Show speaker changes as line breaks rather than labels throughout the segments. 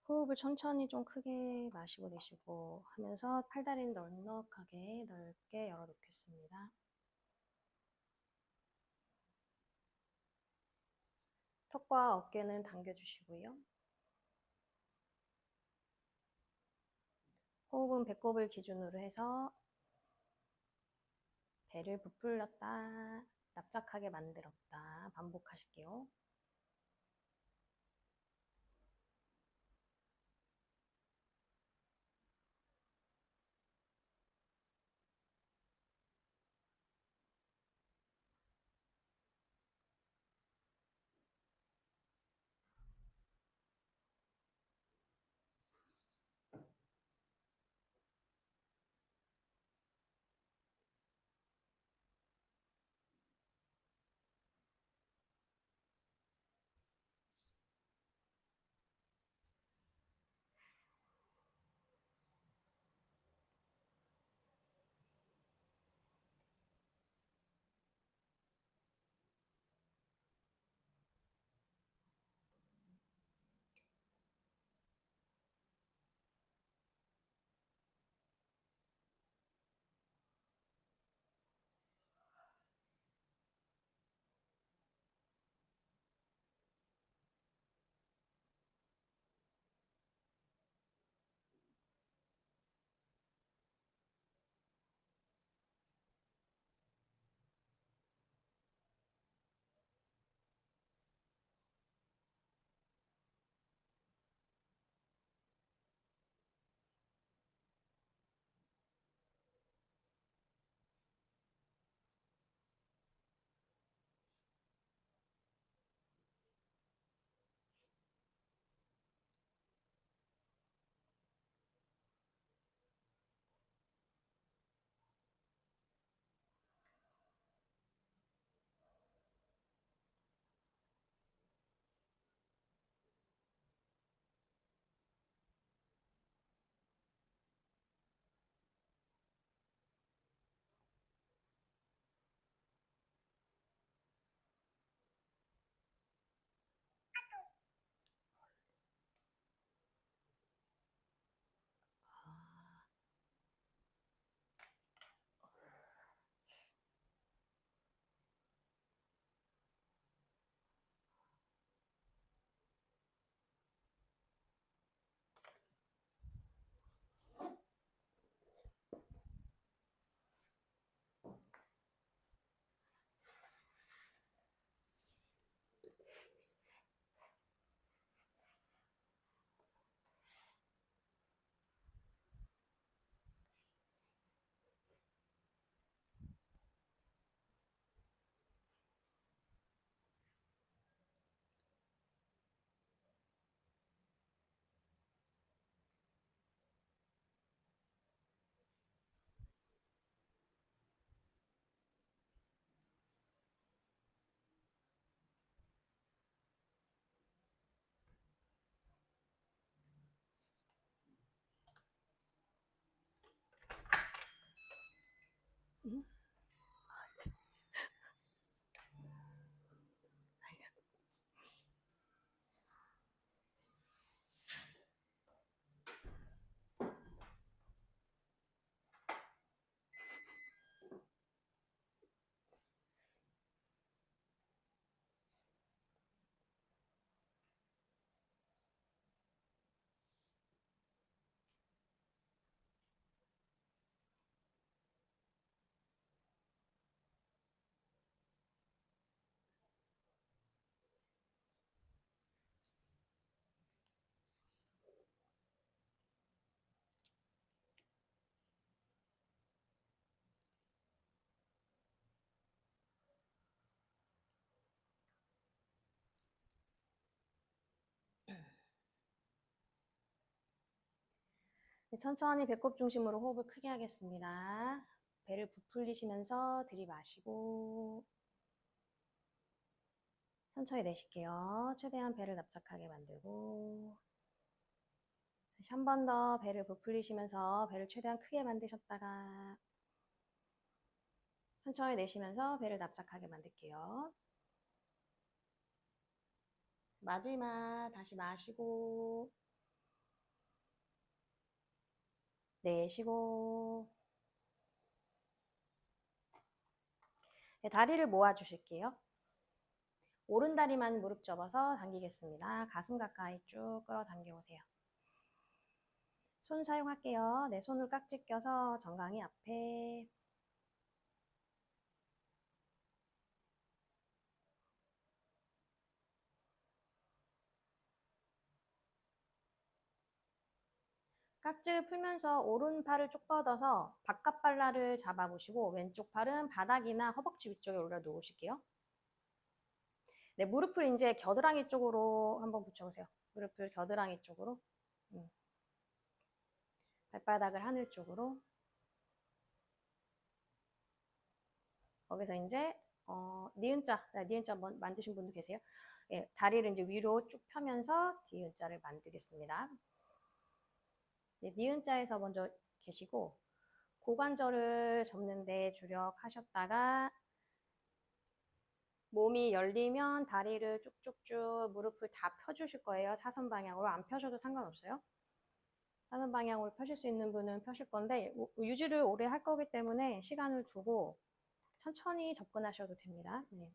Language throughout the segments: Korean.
호흡을 천천히 좀 크게 마시고 내쉬고 하면서 팔다리를 넉넉하게 넓게 열어놓겠습니다. 턱과 어깨는 당겨주시고요. 호흡은 배꼽을 기준으로 해서 배를 부풀렸다, 납작하게 만들었다 반복하실게요. 응? 네, 천천히 배꼽 중심으로 호흡을 크게 하겠습니다. 배를 부풀리시면서 들이마시고 천천히 내쉴게요. 최대한 배를 납작하게 만들고 다시 한 번 더 배를 부풀리시면서 배를 최대한 크게 만드셨다가 천천히 내쉬면서 배를 납작하게 만들게요. 마지막 다시 마시고 내쉬고. 네, 다리를 모아주실게요. 오른 다리만 무릎 접어서 당기겠습니다. 가슴 가까이 쭉 끌어당겨 오세요. 손 사용할게요. 네, 손을 깍지 껴서 정강이 앞에. 깍지를 풀면서 오른팔을 쭉 뻗어서 바깥 발라를 잡아보시고 왼쪽 팔은 바닥이나 허벅지 위쪽에 올려놓으실게요. 네, 무릎을 이제 겨드랑이 쪽으로 한번 붙여보세요. 무릎을 겨드랑이 쪽으로. 발바닥을 하늘 쪽으로. 거기서 이제 니은자, 니은자 만드신 분도 계세요? 예, 다리를 이제 위로 쭉 펴면서 니은자를 만들겠습니다. 네, 니은자에서 먼저 계시고 고관절을 접는데 주력하셨다가 몸이 열리면 다리를 쭉쭉쭉 무릎을 다 펴주실 거예요. 사선 방향으로. 안 펴셔도 상관없어요. 사선 방향으로 펴실 수 있는 분은 펴실 건데 유지를 오래 할 거기 때문에 시간을 두고 천천히 접근하셔도 됩니다. 네.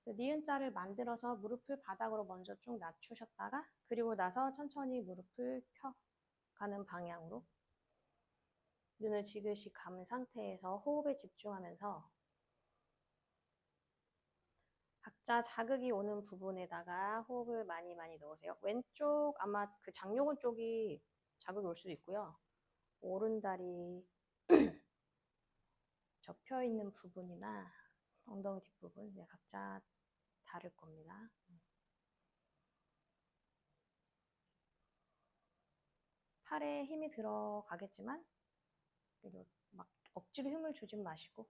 니은자를 만들어서 무릎을 바닥으로 먼저 쭉 낮추셨다가 그리고 나서 천천히 무릎을 펴가는 방향으로 눈을 지그시 감은 상태에서 호흡에 집중하면서 각자 자극이 오는 부분에다가 호흡을 많이 넣으세요. 왼쪽 아마 그 장요근 쪽이 자극이 올 수도 있고요. 오른다리 접혀 있는 부분이나 엉덩이 뒷부분 네, 각자 다를 겁니다. 팔에 힘이 들어가겠지만 그리고 막 억지로 힘을 주진 마시고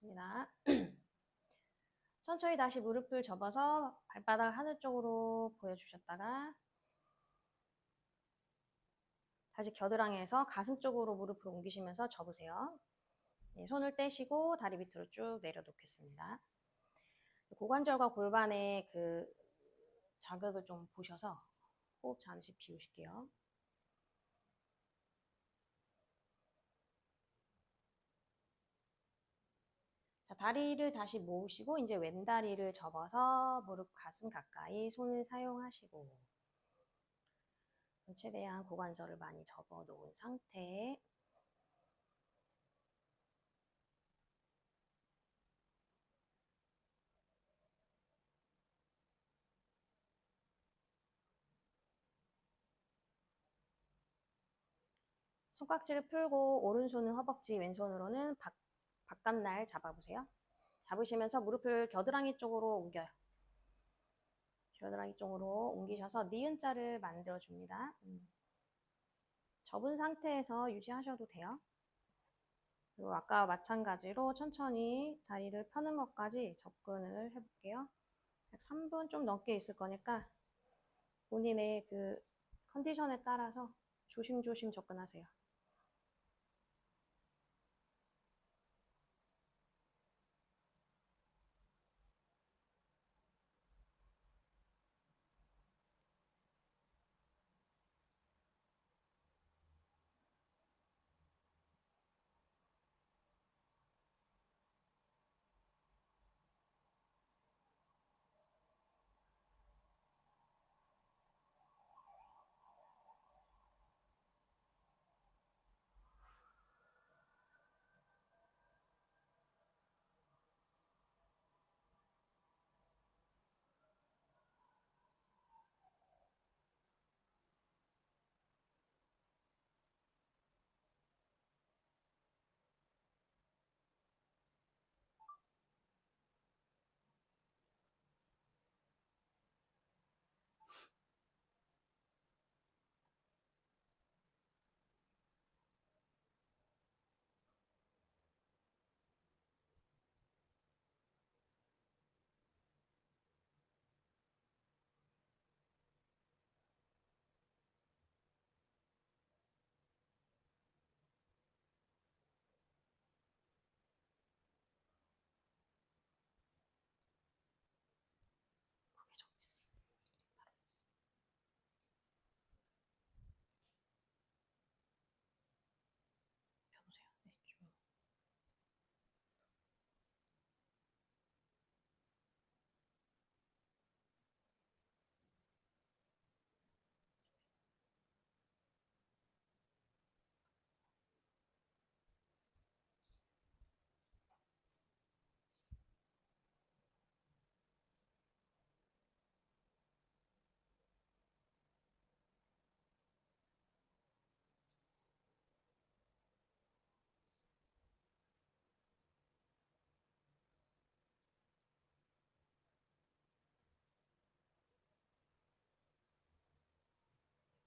좋습니다. 천천히 다시 무릎을 접어서 발바닥 하늘 쪽으로 보여주셨다가 다시 겨드랑이에서 가슴 쪽으로 무릎을 옮기시면서 접으세요. 네, 손을 떼시고 다리 밑으로 쭉 내려놓겠습니다. 고관절과 골반의 그 자극을 좀 보셔서 호흡 잠시 비우실게요. 자, 다리를 다시 모으시고 이제 왼다리를 접어서 무릎 가슴 가까이 손을 사용하시고 최대한 고관절을 많이 접어 놓은 상태. 손깍지를 풀고 오른손은 허벅지, 왼손으로는 바깥날 잡아보세요. 잡으시면서 무릎을 겨드랑이 쪽으로 옮겨요. 겨드랑이 쪽으로 옮기셔서 니은자를 만들어줍니다. 접은 상태에서 유지하셔도 돼요. 그리고 아까 마찬가지로 천천히 다리를 펴는 것까지 접근을 해볼게요. 3분 좀 넘게 있을 거니까 본인의 그 컨디션에 따라서 조심조심 접근하세요.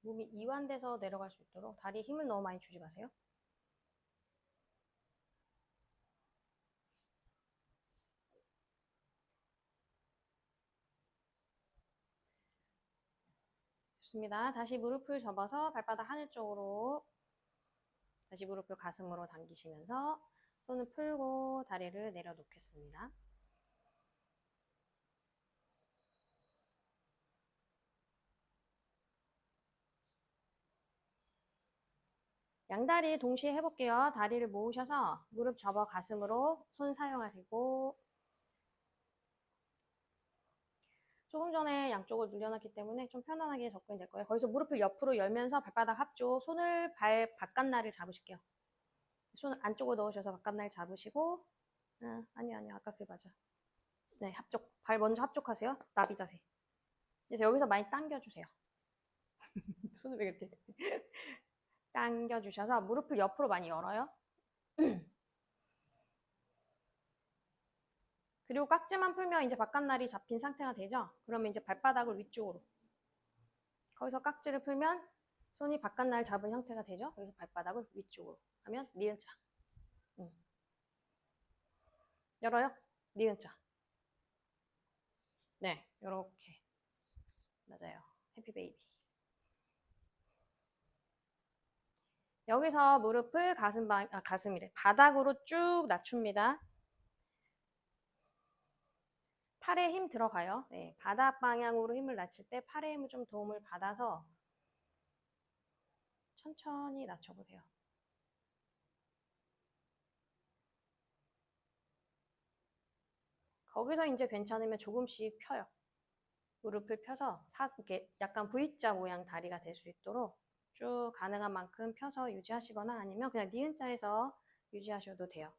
몸이 이완돼서 내려갈 수 있도록 다리에 힘을 너무 많이 주지 마세요. 좋습니다. 다시 무릎을 접어서 발바닥 하늘 쪽으로, 다시 무릎을 가슴으로 당기시면서 손을 풀고 다리를 내려놓겠습니다. 양다리 동시에 해볼게요. 다리를 모으셔서 무릎 접어 가슴으로 손 사용하시고, 조금 전에 양쪽을 늘려놨기 때문에 좀 편안하게 접근이 될 거예요. 거기서 무릎을 옆으로 열면서 발바닥 앞쪽, 손을 발 바깥날을 잡으실게요. 손을 안쪽으로 넣으셔서 바깥날 잡으시고, 아니요, 아까 그게 맞아. 네, 합쪽. 발 먼저 합쪽하세요. 나비 자세. 그래서 여기서 많이 당겨주세요. 손을 이렇게 당겨주셔서 무릎을 옆으로 많이 열어요. 그리고 깍지만 풀면 이제 바깥날이 잡힌 상태가 되죠. 그러면 이제 발바닥을 위쪽으로. 거기서 깍지를 풀면 손이 바깥날 잡은 형태가 되죠. 그래서 발바닥을 위쪽으로 하면 니은자. 열어요. 니은자. 네, 이렇게. 맞아요. 해피 베이비. 여기서 무릎을 가슴이래. 바닥으로 쭉 낮춥니다. 팔에 힘 들어가요. 네, 바닥 방향으로 힘을 낮출 때 팔에 힘을 좀 도움을 받아서 천천히 낮춰보세요. 거기서 이제 괜찮으면 조금씩 펴요. 무릎을 펴서 이렇게 약간 V자 모양 다리가 될 수 있도록 쭉 가능한 만큼 펴서 유지하시거나 아니면 그냥 니은자에서 유지하셔도 돼요.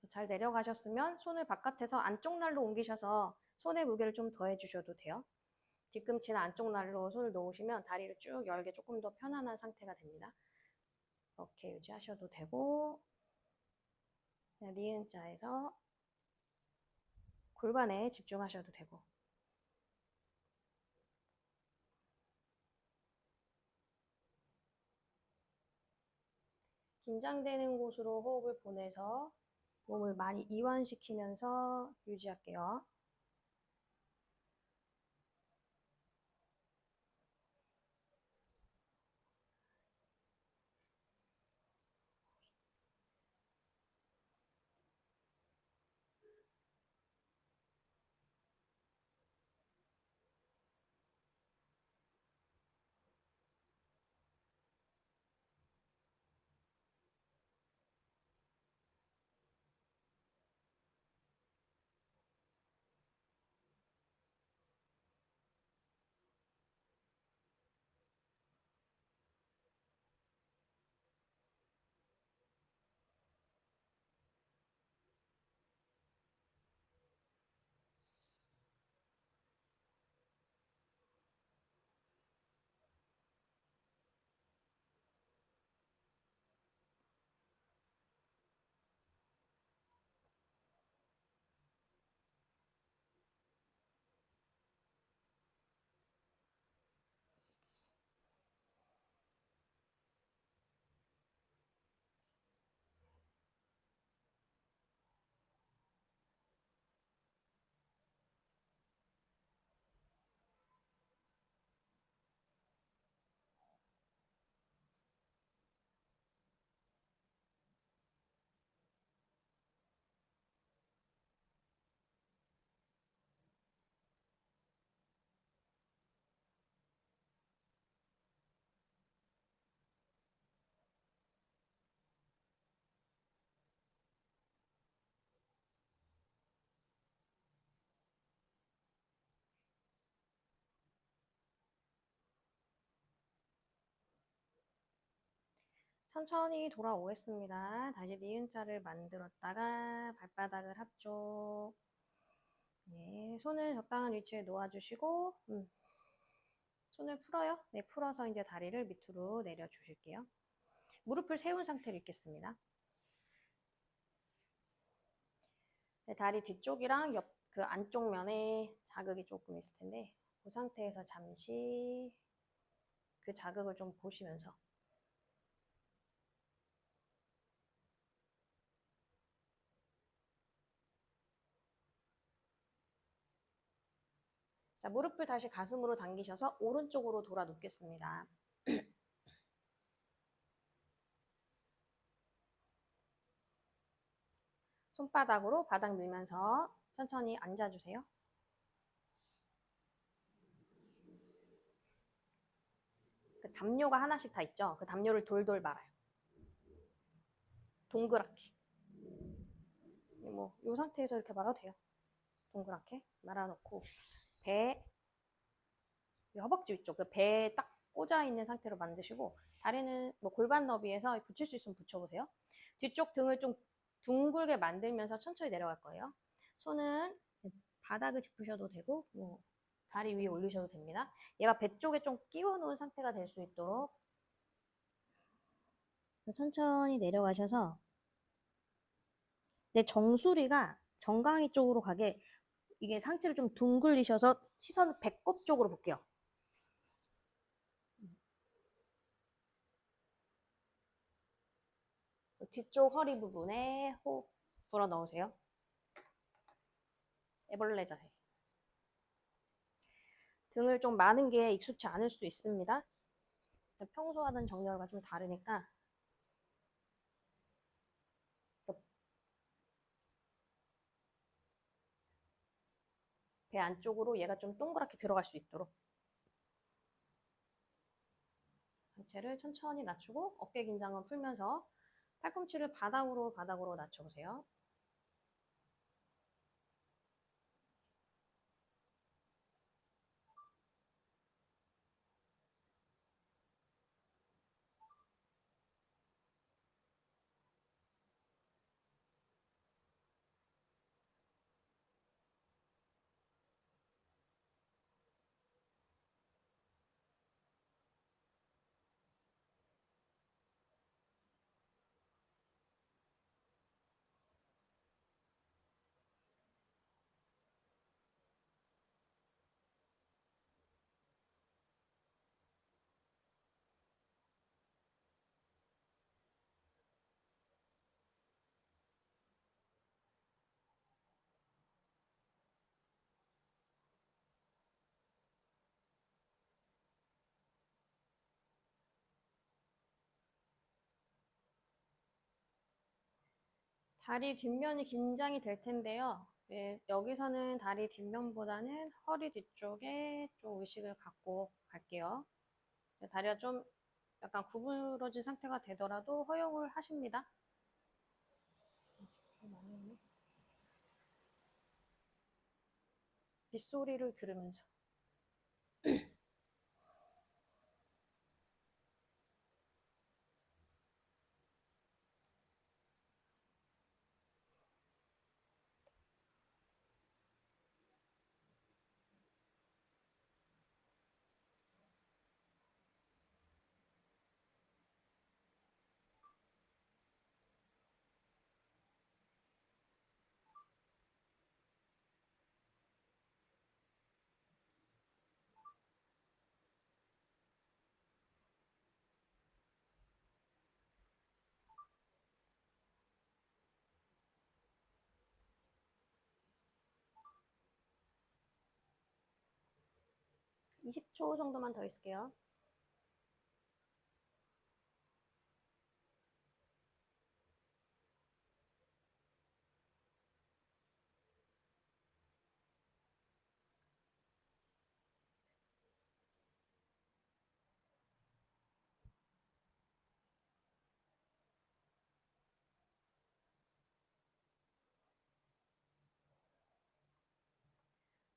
잘 내려가셨으면 손을 바깥에서 안쪽 날로 옮기셔서 손의 무게를 좀 더해 주셔도 돼요. 뒤꿈치는 안쪽 날로 손을 놓으시면 다리를 쭉 열게 조금 더 편안한 상태가 됩니다. 이렇게 유지하셔도 되고 그냥 니은자에서 골반에 집중하셔도 되고 긴장되는 곳으로 호흡을 보내서 몸을 많이 이완시키면서 유지할게요. 천천히 돌아오겠습니다. 다시 니은자를 만들었다가 발바닥을 합쪽. 네, 손을 적당한 위치에 놓아주시고 손을 풀어요. 네, 풀어서 이제 다리를 밑으로 내려주실게요. 무릎을 세운 상태로 있겠습니다. 네, 다리 뒤쪽이랑 옆 그 안쪽 면에 자극이 조금 있을 텐데 그 상태에서 잠시 그 자극을 좀 보시면서 자, 무릎을 다시 가슴으로 당기셔서 오른쪽으로 돌아 눕겠습니다. 손바닥으로 바닥 밀면서 천천히 앉아주세요. 그 담요가 하나씩 다 있죠? 그 담요를 돌돌 말아요. 동그랗게. 뭐, 이 상태에서 이렇게 말아도 돼요. 동그랗게 말아놓고, 배, 허벅지 위쪽, 그 배에 딱 꽂아 있는 상태로 만드시고, 다리는 뭐 골반 너비에서 붙일 수 있으면 붙여보세요. 뒤쪽 등을 좀 둥글게 만들면서 천천히 내려갈 거예요. 손은 바닥을 짚으셔도 되고, 뭐, 다리 위에 올리셔도 됩니다. 얘가 배 쪽에 좀 끼워 놓은 상태가 될 수 있도록 천천히 내려가셔서 내 정수리가 정강이 쪽으로 가게 이게 상체를 좀 둥글리셔서 시선을 배꼽 쪽으로 볼게요. 뒤쪽 허리 부분에 호흡 불어 넣으세요. 애벌레 자세. 등을 좀 마는 게 익숙치 않을 수 있습니다. 평소 하던 정렬과 좀 다르니까 배 안쪽으로 얘가 좀 동그랗게 들어갈 수 있도록 상체를 천천히 낮추고 어깨 긴장을 풀면서 팔꿈치를 바닥으로 낮춰보세요. 다리 뒷면이 긴장이 될 텐데요. 네, 여기서는 다리 뒷면보다는 허리 뒤쪽에 좀 의식을 갖고 갈게요. 다리가 좀 약간 구부러진 상태가 되더라도 허용을 하십니다. 빗소리를 들으면서. 음. 20초 정도만 더 있을게요.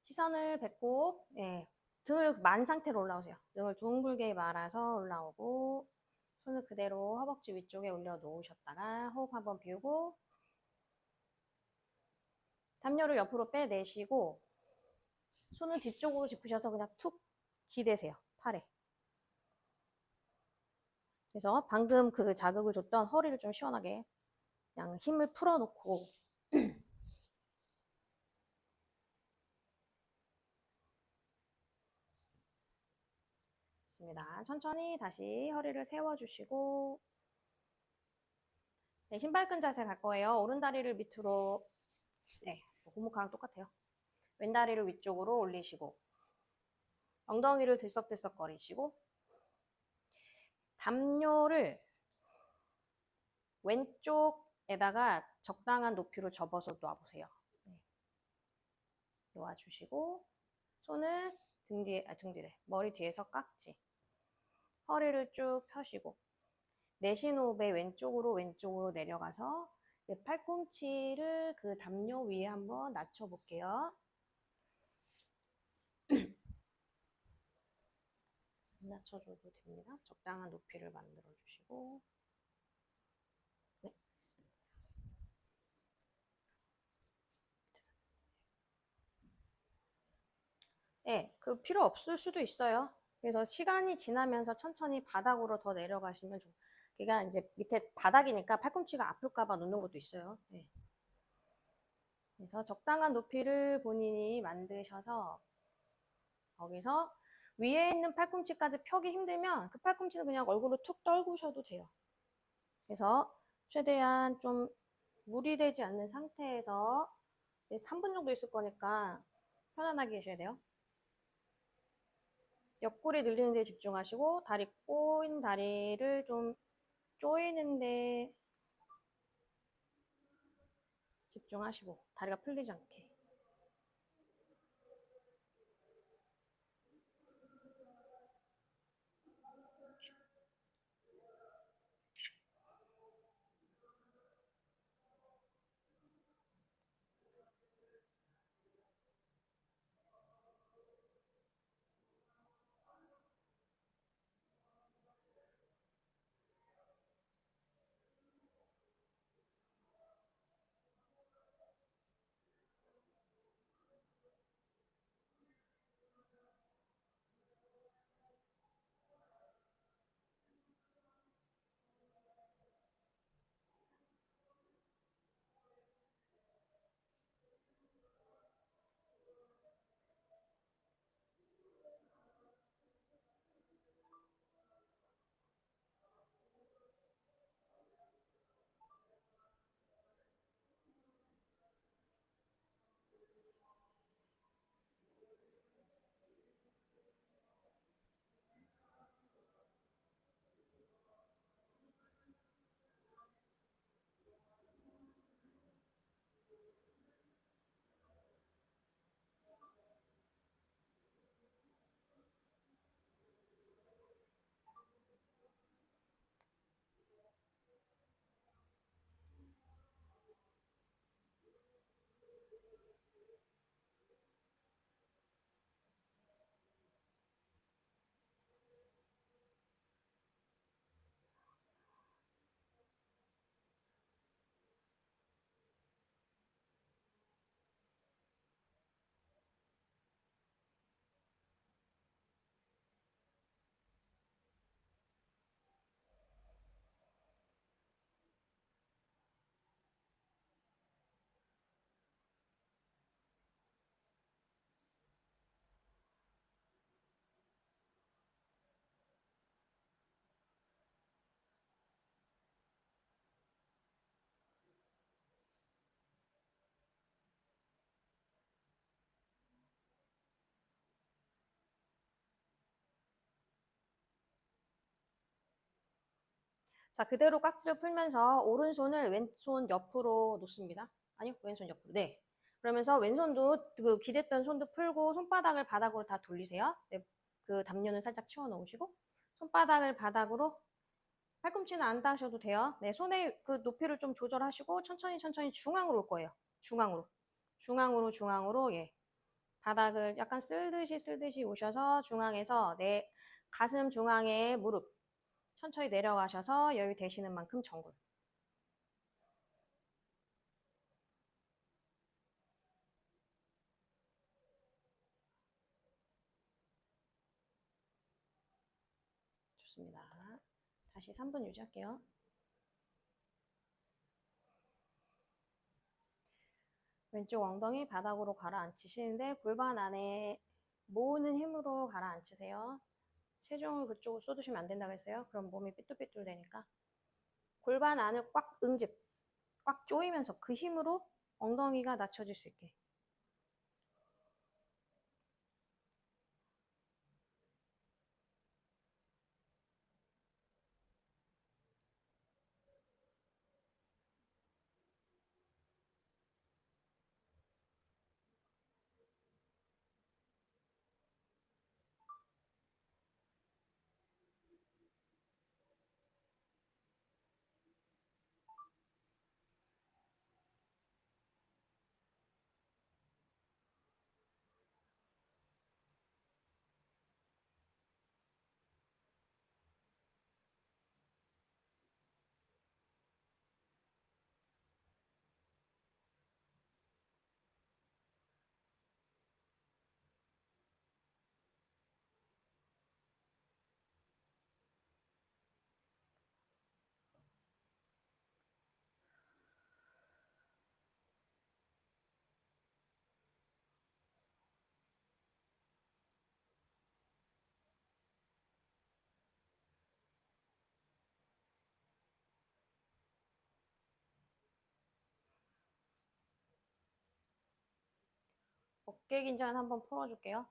시선을 뱉고, 네, 등을 만 상태로 올라오세요. 등을 둥글게 말아서 올라오고, 손을 그대로 허벅지 위쪽에 올려놓으셨다가 호흡 한번 비우고, 담요를 옆으로 빼내시고, 손을 뒤쪽으로 짚으셔서 그냥 툭 기대세요. 팔에. 그래서 방금 그 자극을 줬던 허리를 좀 시원하게 그냥 힘을 풀어놓고 있습니다. 천천히 다시 허리를 세워주시고 네, 신발끈 자세 갈 거예요. 오른 다리를 밑으로 네, 고무카랑 똑같아요. 왼 다리를 위쪽으로 올리시고 엉덩이를 들썩들썩 거리시고 담요를 왼쪽에다가 적당한 높이로 접어서 놔보세요. 네. 놓아주시고 손은 등 뒤에, 등 뒤래. 머리 뒤에서 깍지. 허리를 쭉 펴시고 내쉬는 호흡에 왼쪽으로 내려가서 팔꿈치를 그 담요 위에 한번 낮춰볼게요. 낮춰줘도 됩니다. 적당한 높이를 만들어주시고 네. 네, 그 필요 없을 수도 있어요. 그래서 시간이 지나면서 천천히 바닥으로 더 내려가시면 좀, 그러니까 이제 밑에 바닥이니까 팔꿈치가 아플까봐 놓는 것도 있어요. 네. 그래서 적당한 높이를 본인이 만드셔서 거기서 위에 있는 팔꿈치까지 펴기 힘들면 그 팔꿈치는 그냥 얼굴로 툭 떨구셔도 돼요. 그래서 최대한 좀 무리 되지 않는 상태에서 3분 정도 있을 거니까 편안하게 계셔야 돼요. 옆구리 늘리는 데 집중하시고 다리 꼬인 다리를 좀 조이는 데 집중하시고 다리가 풀리지 않게. 자, 그대로 깍지를 풀면서 오른손을 왼손 옆으로 놓습니다. 아니요, 왼손 옆으로. 네. 그러면서 왼손도 그 기댔던 손도 풀고 손바닥을 바닥으로 다 돌리세요. 네, 그 담요는 살짝 치워 놓으시고 손바닥을 바닥으로 팔꿈치는 안 닿으셔도 돼요. 네, 손의 그 높이를 좀 조절하시고 천천히 중앙으로 올 거예요. 중앙으로 예. 바닥을 약간 쓸듯이 오셔서 중앙에서 내 가슴 중앙에 무릎 천천히 내려가셔서 여유 되시는 만큼 정굴. 좋습니다. 다시 3분 유지할게요. 왼쪽 엉덩이 바닥으로 가라앉히시는데 골반 안에 모으는 힘으로 가라앉히세요. 체중을 그쪽으로 쏟으시면 안 된다고 했어요. 그럼 몸이 삐뚤삐뚤 되니까. 골반 안을 꽉 응집, 꽉 조이면서 그 힘으로 엉덩이가 낮춰질 수 있게. 어깨 긴장 한번 풀어줄게요.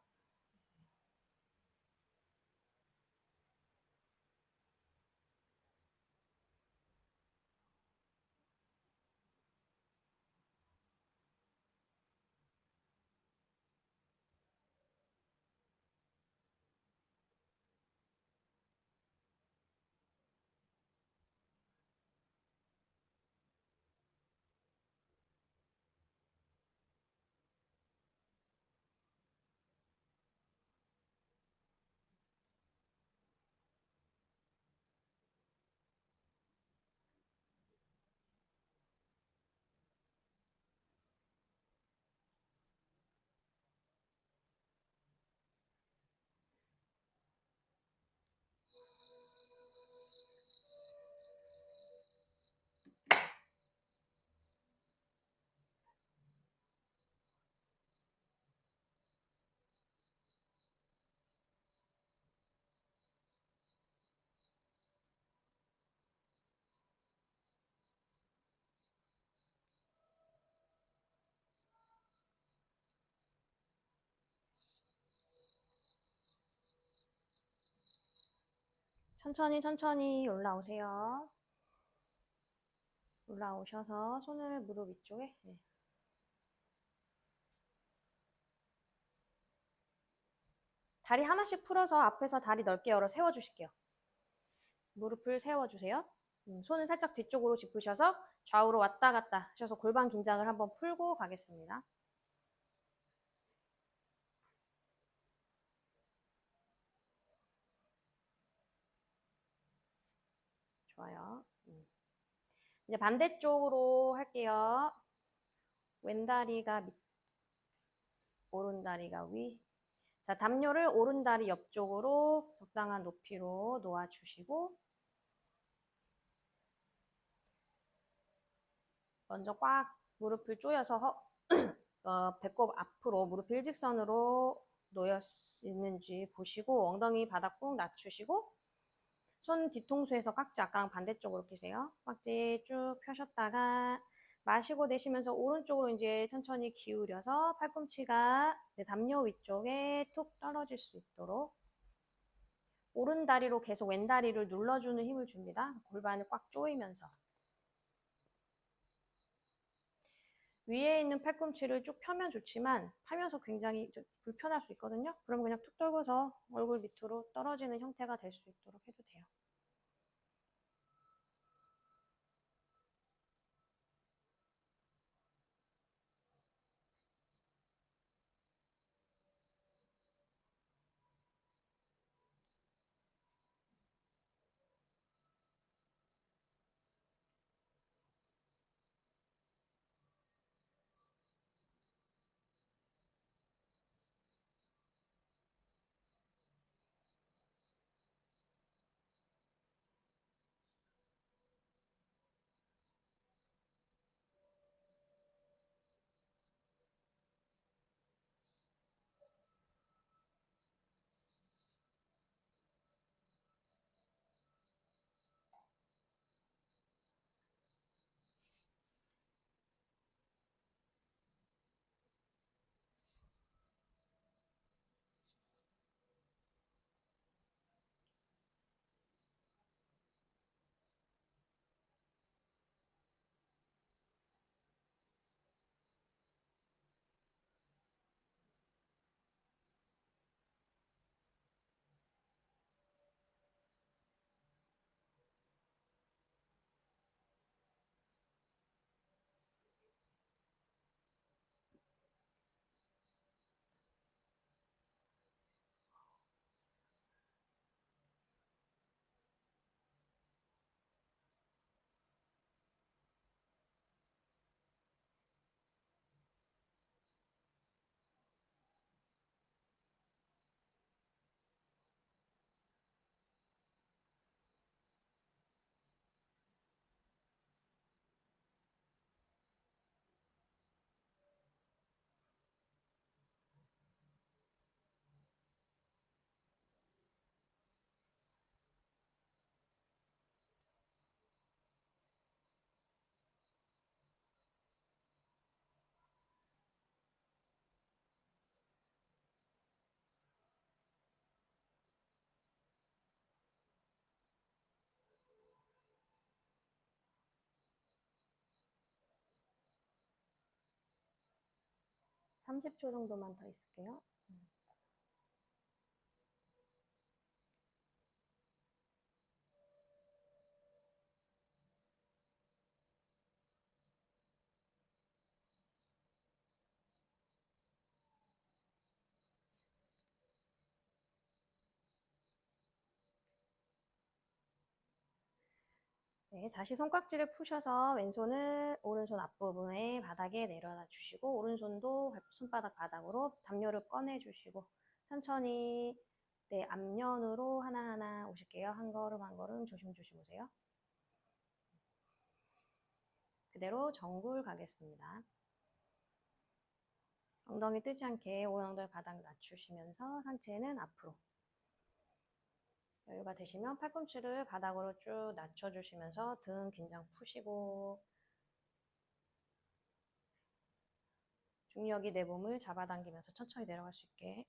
천천히 올라오세요. 올라오셔서 손을 무릎 위쪽에 네. 다리 하나씩 풀어서 앞에서 다리 넓게 열어 세워주실게요. 무릎을 세워주세요. 손은 살짝 뒤쪽으로 짚으셔서 좌우로 왔다 갔다 하셔서 골반 긴장을 한번 풀고 가겠습니다. 좋아요. 이제 반대쪽으로 할게요. 왼다리가 밑, 오른다리가 위. 자, 담요를 오른다리 옆쪽으로 적당한 높이로 놓아주시고 먼저 꽉 무릎을 조여서 배꼽 앞으로 무릎 일직선으로 놓여 있는지 보시고 엉덩이 바닥 꾹 낮추시고 손 뒤통수에서 깍지 아까랑 반대쪽으로 끼세요. 깍지 쭉 펴셨다가 마시고 내쉬면서 오른쪽으로 이제 천천히 기울여서 팔꿈치가 담요 위쪽에 툭 떨어질 수 있도록 오른 다리로 계속 왼 다리를 눌러주는 힘을 줍니다. 골반을 꽉 조이면서. 위에 있는 팔꿈치를 쭉 펴면 좋지만 파면서 굉장히 불편할 수 있거든요. 그럼 그냥 툭 떨궈서 얼굴 밑으로 떨어지는 형태가 될 수 있도록 해도 돼요. 네, 30초 정도만 더 있을게요. 네, 다시 손깍지를 푸셔서 왼손을 오른손 앞부분에 바닥에 내려놔 주시고 오른손도 손바닥 바닥으로 담요를 꺼내 주시고 천천히 네, 앞면으로 하나하나 오실게요. 한 걸음 한 걸음 조심조심 오세요. 그대로 정굴 가겠습니다. 엉덩이 뜨지 않게 오른엉덩이 바닥 낮추시면서 상체는 앞으로. 여유가 되시면 팔꿈치를 바닥으로 쭉 낮춰주시면서 등 긴장 푸시고 중력이 내 몸을 잡아당기면서 천천히 내려갈 수 있게.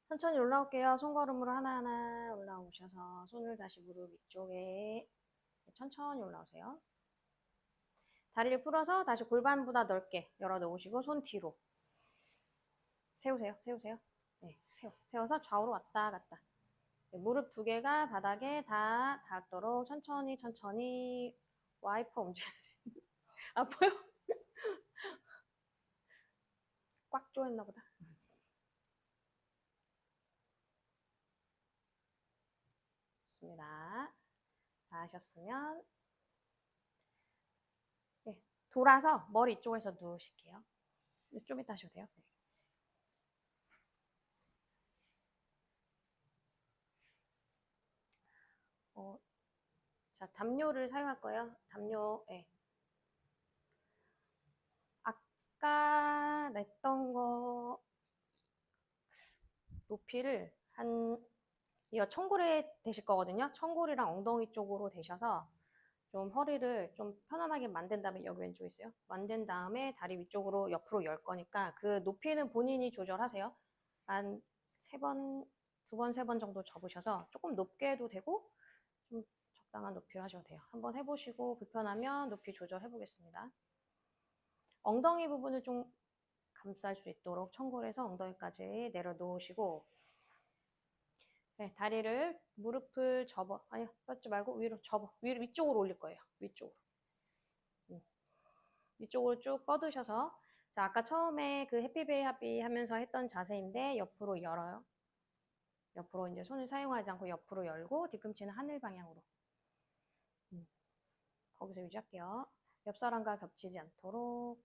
천천히 올라올게요. 손걸음으로 하나하나 올라오셔서 손을 다시 무릎 위쪽에 천천히 올라오세요. 다리를 풀어서 다시 골반보다 넓게 열어놓으시고 손 뒤로 세우세요. 세우세요. 네, 세워서 좌우로 왔다 갔다. 네, 무릎 두 개가 바닥에 다 닿도록 천천히 천천히 와이퍼 움직여야 돼요. 아파요? 꽉 조였나 보다. 좋습니다. 다 하셨으면 네, 돌아서 머리 이쪽에서 누우실게요. 좀 이따 하셔도 돼요. 네. 자, 담요를 사용할 거예요. 담요, 네. 아까 냈던 거 높이를 이거 청골에 대실 거거든요. 청골이랑 엉덩이 쪽으로 대셔서 좀 허리를 좀 편안하게 만든 다음에 여기 왼쪽에 있어요. 만든 다음에 다리 위쪽으로 옆으로 열 거니까 그 높이는 본인이 조절하세요. 한 세 번, 두 번, 세 번 정도 접으셔서 조금 높게 해도 되고 좀 적당한 높이로 하셔도 돼요. 한번 해보시고 불편하면 높이 조절해 보겠습니다. 엉덩이 부분을 좀 감쌀 수 있도록 청골에서 엉덩이까지 내려놓으시고 네, 다리를 무릎을 접어 아니 뻗지 말고 위로 접어 위쪽으로 올릴 거예요. 위쪽으로 위쪽으로 쭉 뻗으셔서 자 아까 처음에 그 해피베이 하비 하면서 했던 자세인데 옆으로 열어요. 옆으로 이제 손을 사용하지 않고 옆으로 열고 뒤꿈치는 하늘 방향으로 거기서 유지할게요. 옆 사람과 겹치지 않도록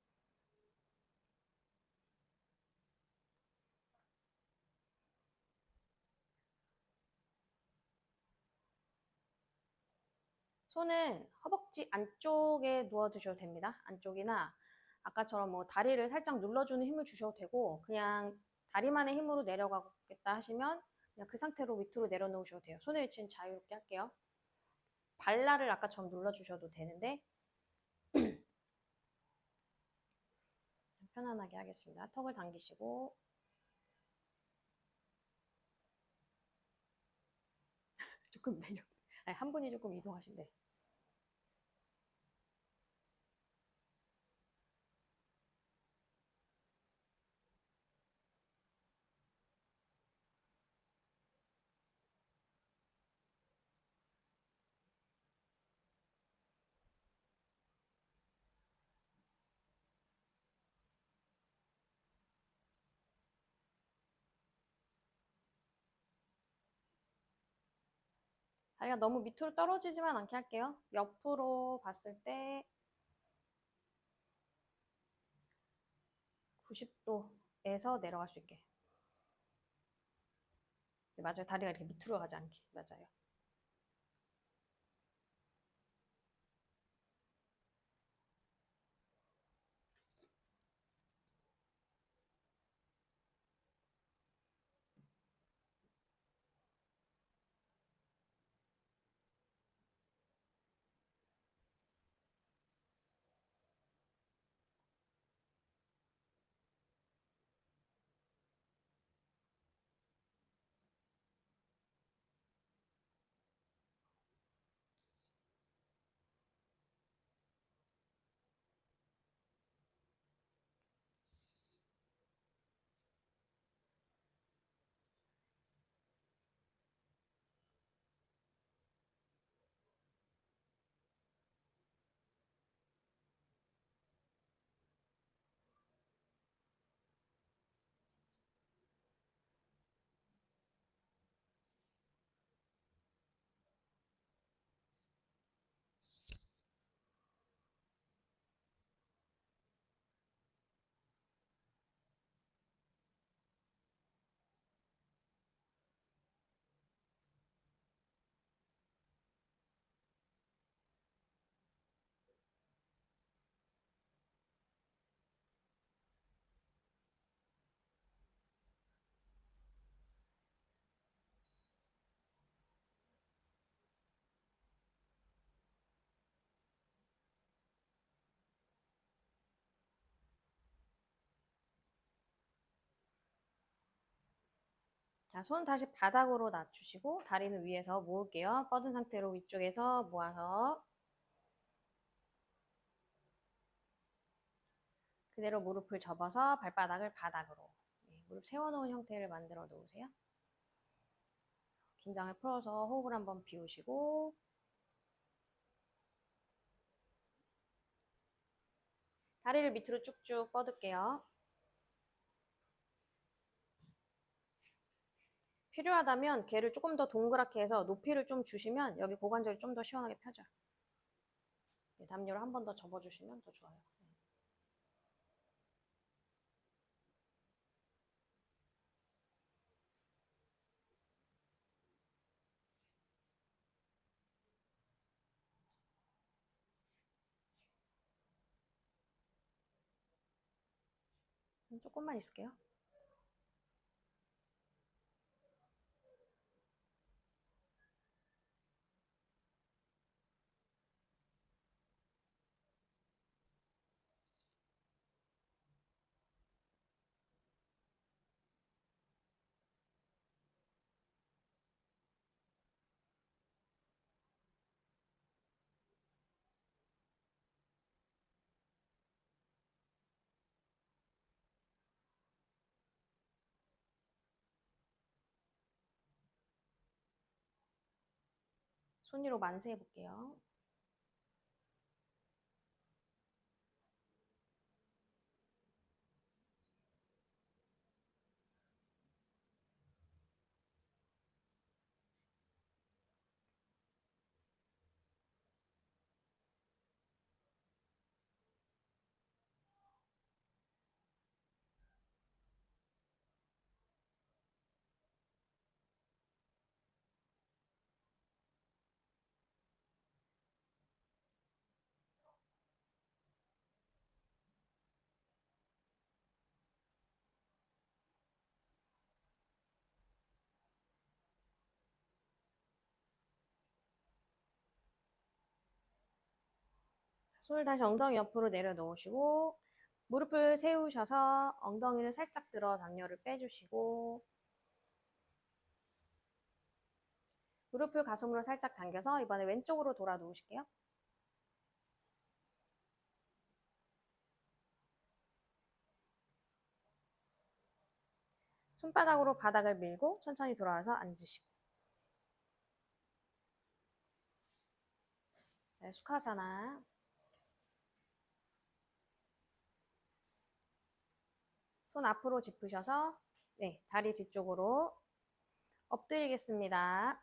손은 허벅지 안쪽에 누워두셔도 됩니다. 안쪽이나 아까처럼 뭐 다리를 살짝 눌러주는 힘을 주셔도 되고 그냥 다리만의 힘으로 내려가겠다 하시면 그냥 그 상태로 밑으로 내려놓으셔도 돼요. 손의 위치는 자유롭게 할게요. 발라를 아까처럼 눌러주셔도 되는데 편안하게 하겠습니다. 턱을 당기시고 조금 내려 아니, 한 분이 조금 이동하신대. 다리가 너무 밑으로 떨어지지만 않게 할게요. 옆으로 봤을 때 90도에서 내려갈 수 있게. 네, 맞아요. 다리가 이렇게 밑으로 가지 않게. 맞아요. 자, 손 다시 바닥으로 낮추시고 다리는 위에서 모을게요. 뻗은 상태로 위쪽에서 모아서 그대로 무릎을 접어서 발바닥을 바닥으로 무릎 세워놓은 형태를 만들어 놓으세요. 긴장을 풀어서 호흡을 한번 비우시고 다리를 밑으로 쭉쭉 뻗을게요. 필요하다면 개를 조금 더 동그랗게 해서 높이를 좀 주시면 여기 고관절이 좀 더 시원하게 펴져요. 담요를 한 번 더 접어주시면 더 좋아요. 조금만 있을게요. 손 위로 만세해 볼게요. 손을 다시 엉덩이 옆으로 내려놓으시고 무릎을 세우셔서 엉덩이를 살짝 들어 담요를 빼주시고 무릎을 가슴으로 살짝 당겨서 이번에 왼쪽으로 돌아 놓으실게요. 손바닥으로 바닥을 밀고 천천히 돌아와서 앉으시고 네, 수카사나 손 앞으로 짚으셔서 네, 다리 뒤쪽으로 엎드리겠습니다.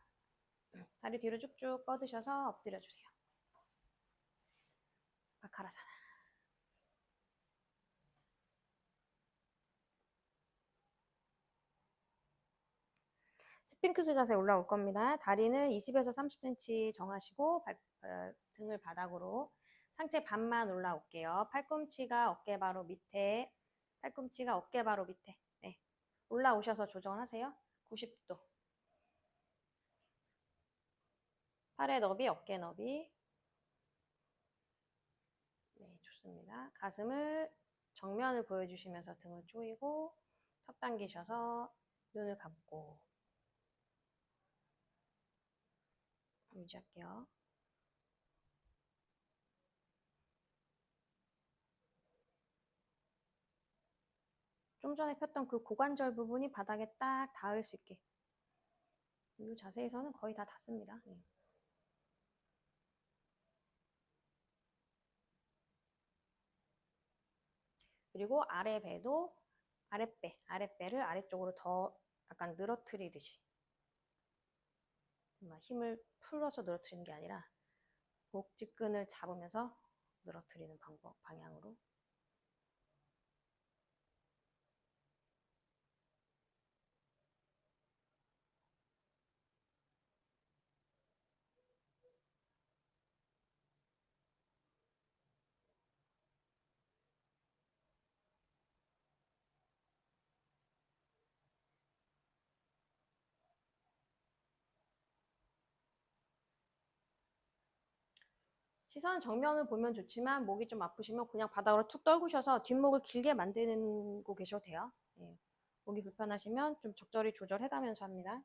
다리 뒤로 쭉쭉 뻗으셔서 엎드려주세요. 바카라사나. 스핑크스 자세 올라올 겁니다. 다리는 20에서 30cm 정하시고 등을 바닥으로 상체 반만 올라올게요. 팔꿈치가 어깨 바로 밑에, 팔꿈치가 어깨 바로 밑에. 네. 올라오셔서 조정하세요. 90도. 팔의 너비, 어깨 너비. 네, 좋습니다. 가슴을 정면을 보여주시면서 등을 조이고 턱 당기셔서 눈을 감고 유지할게요. 좀 전에 폈던 그 고관절 부분이 바닥에 딱 닿을 수 있게 이 자세에서는 거의 다 닿습니다. 네. 그리고 아래 배도 아랫배를 아래쪽으로 더 약간 늘어뜨리듯이 힘을 풀어서 늘어뜨리는 게 아니라 복직근을 잡으면서 늘어뜨리는 방향으로 시선 정면을 보면 좋지만 목이 좀 아프시면 그냥 바닥으로 툭 떨구셔서 뒷목을 길게 만들고 계셔도 돼요. 네. 보기 불편하시면 좀 적절히 조절해가면서 합니다.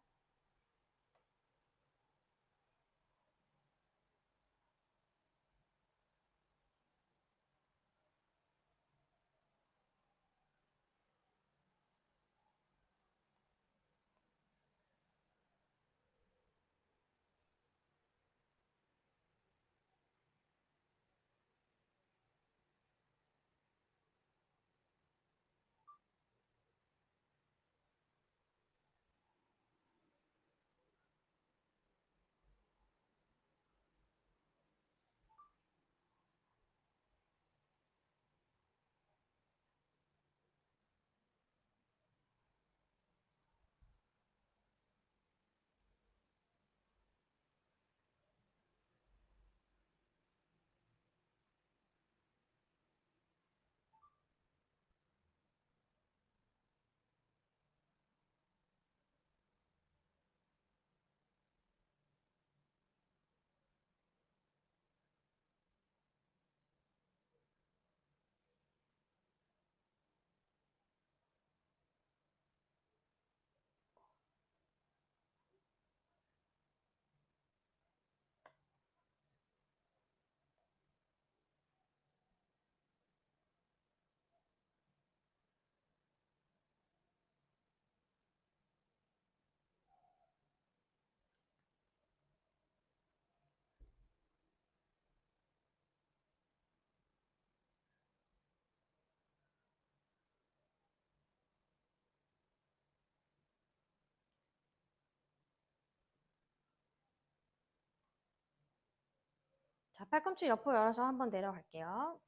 자, 팔꿈치 옆으로 열어서 한번 내려갈게요.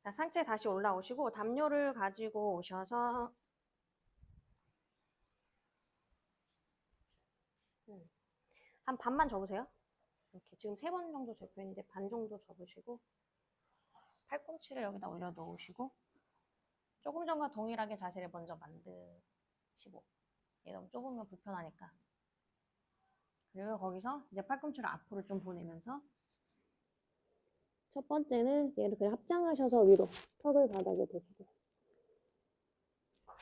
자, 상체 다시 올라오시고 담요를 가지고 오셔서 한 반만 접으세요. 이렇게 지금 3번 정도 접혀 있는데 반 정도 접으시고 팔꿈치를 여기다 올려 놓으시고 조금 전과 동일하게 자세를 먼저 만드시고 얘 너무 좁으면 불편하니까 그리고 거기서 이제 팔꿈치를 앞으로 좀 보내면서 첫 번째는 얘를 그냥 합장하셔서 위로 턱을 바닥에 대시고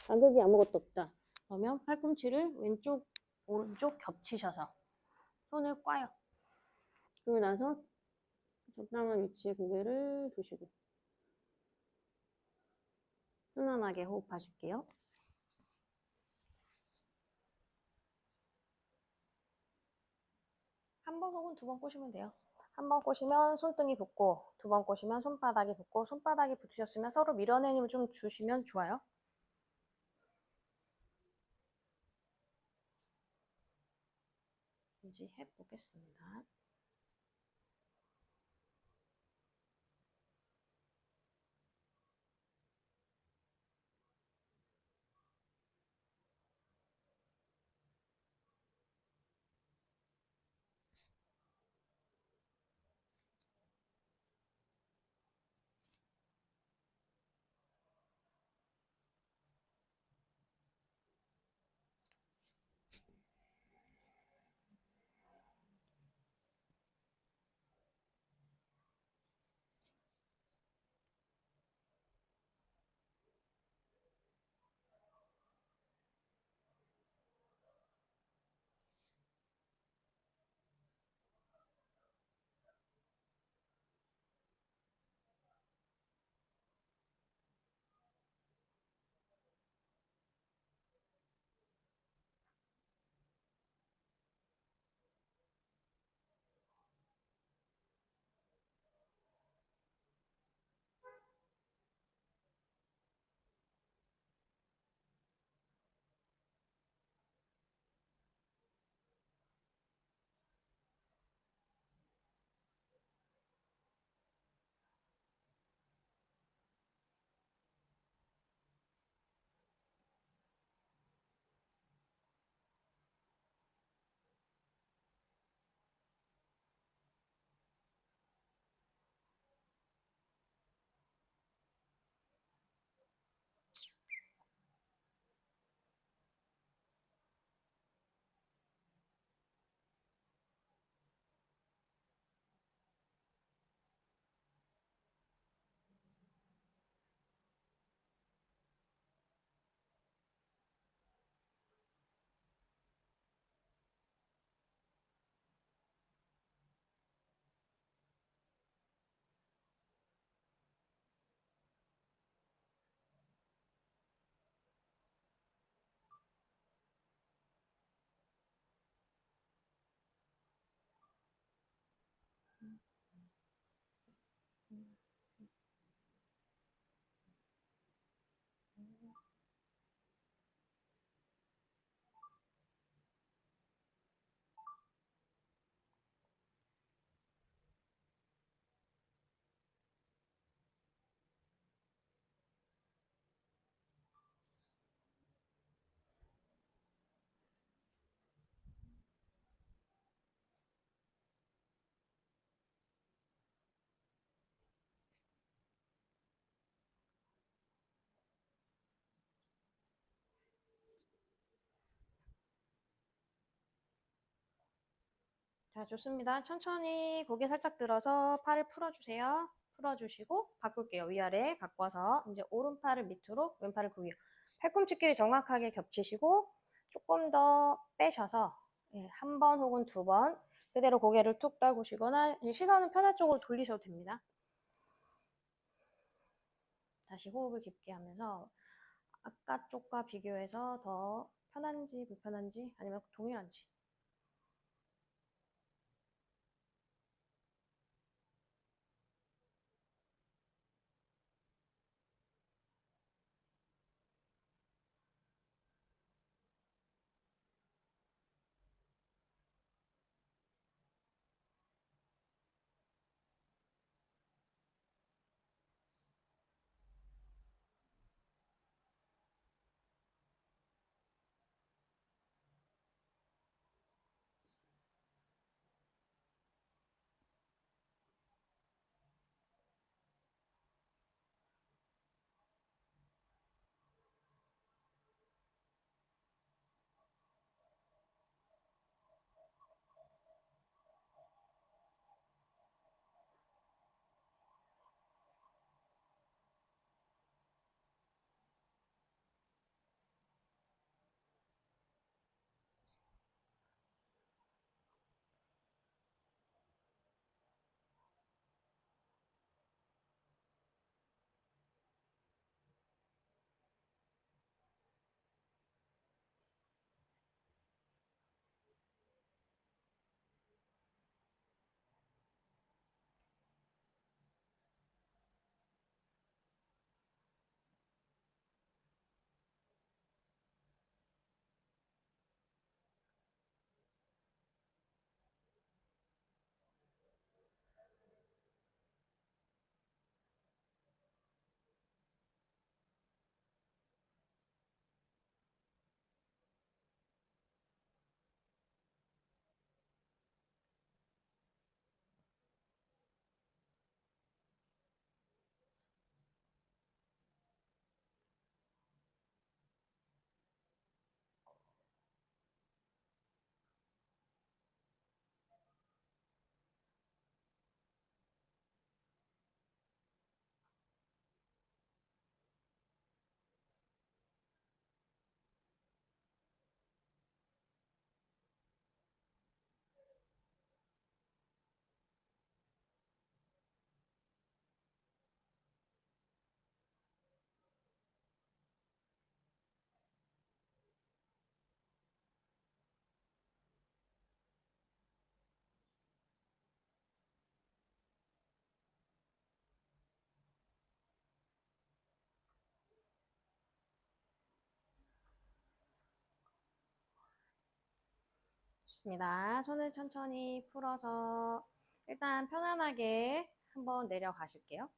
자극이 아무것도 없다. 그러면 팔꿈치를 왼쪽 오른쪽 겹치셔서 손을 꽈요. 그리고 나서 적당한 위치에 고개를 두시고 편안하게 호흡하실게요. 한 번 혹은 2번 꼬시면 돼요. 한 번 꼬시면 손등이 붙고 2번 꼬시면 손바닥이 붙고 손바닥이 붙으셨으면 서로 밀어내는 힘을 좀 주시면 좋아요. 유지해 보겠습니다. 자, 좋습니다. 천천히 고개 살짝 들어서 팔을 풀어주세요. 풀어주시고 바꿀게요. 위아래 바꿔서 이제 오른팔을 밑으로 왼팔을 그 위로. 팔꿈치끼리 정확하게 겹치시고 조금 더 빼셔서 한 번 혹은 두 번 그대로 고개를 툭 떨구시거나 시선은 편한 쪽으로 돌리셔도 됩니다. 다시 호흡을 깊게 하면서 아까 쪽과 비교해서 더 편한지 불편한지 아니면 동일한지. 좋습니다. 손을 천천히 풀어서 일단 편안하게 한번 내려가실게요.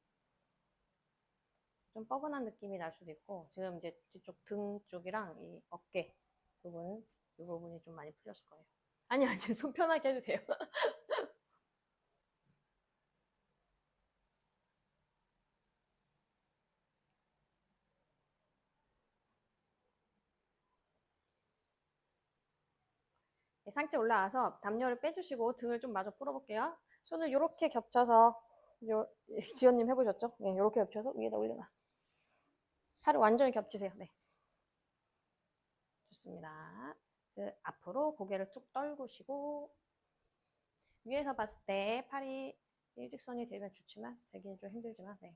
좀 뻐근한 느낌이 날 수도 있고 지금 이제 뒤쪽 등 쪽이랑 이 어깨 부분 이 부분이 좀 많이 풀렸을 거예요. 아니요, 이제 손 편하게 해도 돼요. 상체 올라와서 담요를 빼주시고 등을 좀 마저 풀어볼게요. 손을 이렇게 겹쳐서 지연님 해보셨죠? 네, 이렇게 겹쳐서 위에다 올려놔. 팔을 완전히 겹치세요. 네, 좋습니다. 그 앞으로 고개를 쭉 떨구시고 위에서 봤을 때 팔이 일직선이 되면 좋지만 되기는 좀 힘들지만 네.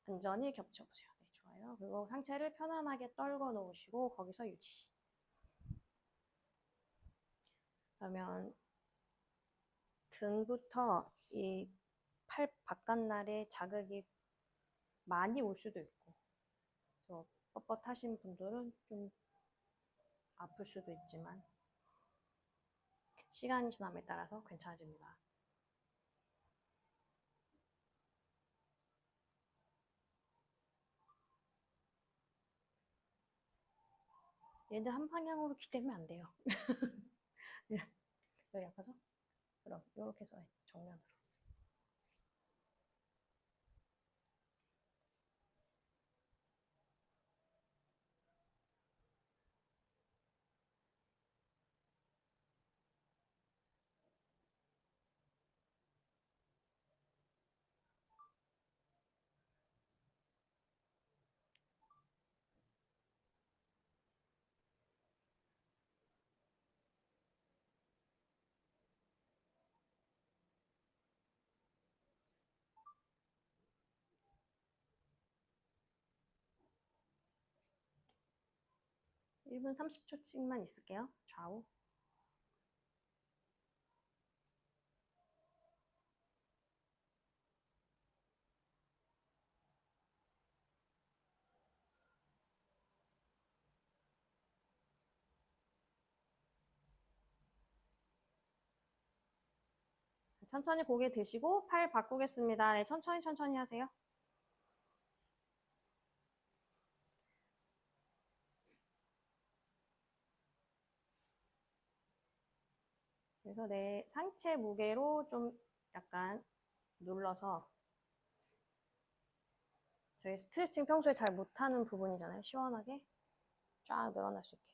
완전히 겹쳐보세요. 네, 좋아요. 그리고 상체를 편안하게 떨궈 놓으시고 거기서 유지. 그러면 등부터 이 팔 바깥날에 자극이 많이 올 수도 있고 뻣뻣하신 분들은 좀 아플 수도 있지만 시간이 지남에 따라서 괜찮아집니다. 얘들 한 방향으로 기대면 안 돼요. 여기 아파서? 그럼 이렇게 해서 정면으로. 1분 30초씩만 있을게요. 좌우. 천천히 고개 드시고 팔 바꾸겠습니다. 네, 천천히 하세요. 그래서 내 상체 무게로 좀 약간 눌러서 저희 스트레칭 평소에 잘 못하는 부분이잖아요. 시원하게 쫙 늘어날 수 있게.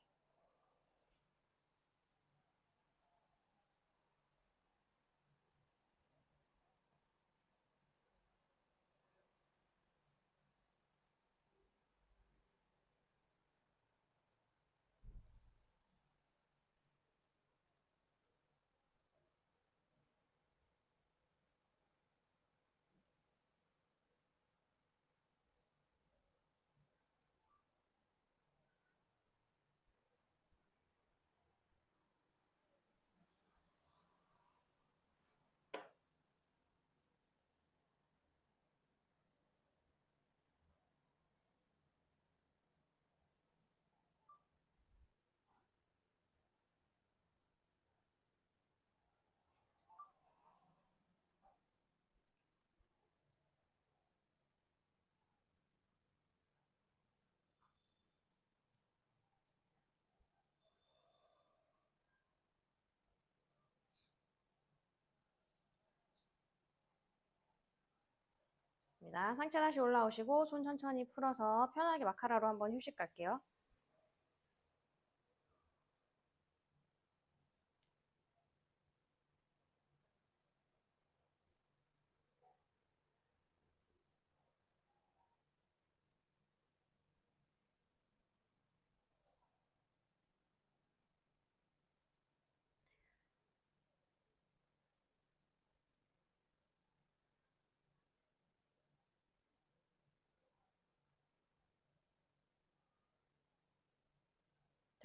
상체 다시 올라오시고 손 천천히 풀어서 편하게 마카라로 한번 휴식 갈게요.